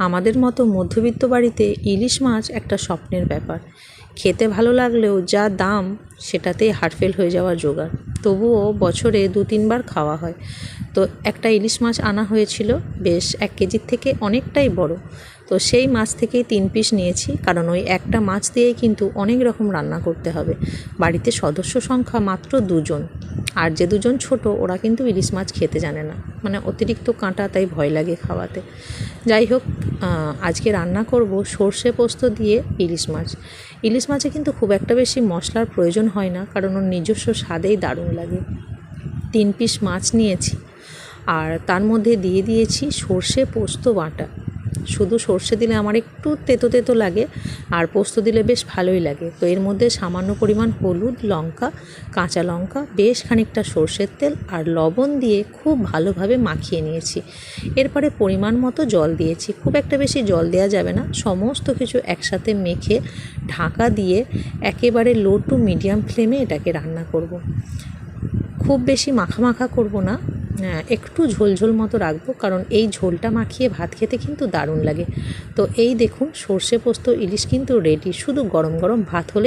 আমাদের মতো মধ্যবিত্ত বাড়িতে ইলিশ মাছ একটা স্বপ্নের ব্যাপার। খেতে ভালো লাগলেও যা দাম, সেটাতেই হার্টফেল হয়ে যাওয়া জোগাড়। তবুও বছরে 2-3 বার খাওয়া হয়। তো একটা ইলিশ মাছ আনা হয়েছিল, বেশ 1 কেজির থেকে অনেকটাই বড়। তো সেই মাছ থেকেই 3 পিস নিয়েছি, কারণ ওই একটা মাছ দিয়েই কিন্তু অনেক রকম রান্না করতে হবে। বাড়িতে সদস্য সংখ্যা মাত্র 2 জন, আর যে 2জন ছোট, ওরা কিন্তু ইলিশ মাছ খেতে জানে না, মানে অতিরিক্ত কাঁটা, তাই ভয় লাগে খাওয়াতে। যাই হোক, আজকে রান্না করব সর্ষে পোস্ত দিয়ে ইলিশ মাছ। ইলিশ মাছে কিন্তু খুব একটা বেশি মশলার প্রয়োজন হয় না, কারণ ওর নিজস্ব স্বাদেই দারুণ লাগে। 3 পিস মাছ নিয়েছি, আর তার মধ্যে দিয়ে দিয়েছি সর্ষে পোস্ত বাটা। শুধু সর্ষে দিলে আমার একটু তেতো তেতো লাগে, আর পোস্ত দিলে বেশ ভালোই লাগে। তো এর মধ্যে সামান্য পরিমাণ হলুদ, লঙ্কা, কাঁচা লঙ্কা, বেশ খানিকটা সর্ষের তেল আর লবণ দিয়ে খুব ভালোভাবে মাখিয়ে নিয়েছি। এরপরে পরিমাণ মতো জল দিয়েছি, খুব একটা বেশি জল দেওয়া যাবে না। সমস্ত কিছু একসাথে মেখে ঢাকা দিয়ে একেবারে লো টু মিডিয়াম ফ্লেমে এটাকে রান্না করব। খুব বেশি মাখা মাখা করব না, একটু ঝোলঝোল মতো রাখবো, কারণ এই ঝোলটা মাখিয়ে ভাত খেতে কিন্তু দারুণ লাগে। তো এই দেখুন, সর্ষে পোস্ত ইলিশ কিন্তু রেডি। শুধু গরম গরম ভাত হলে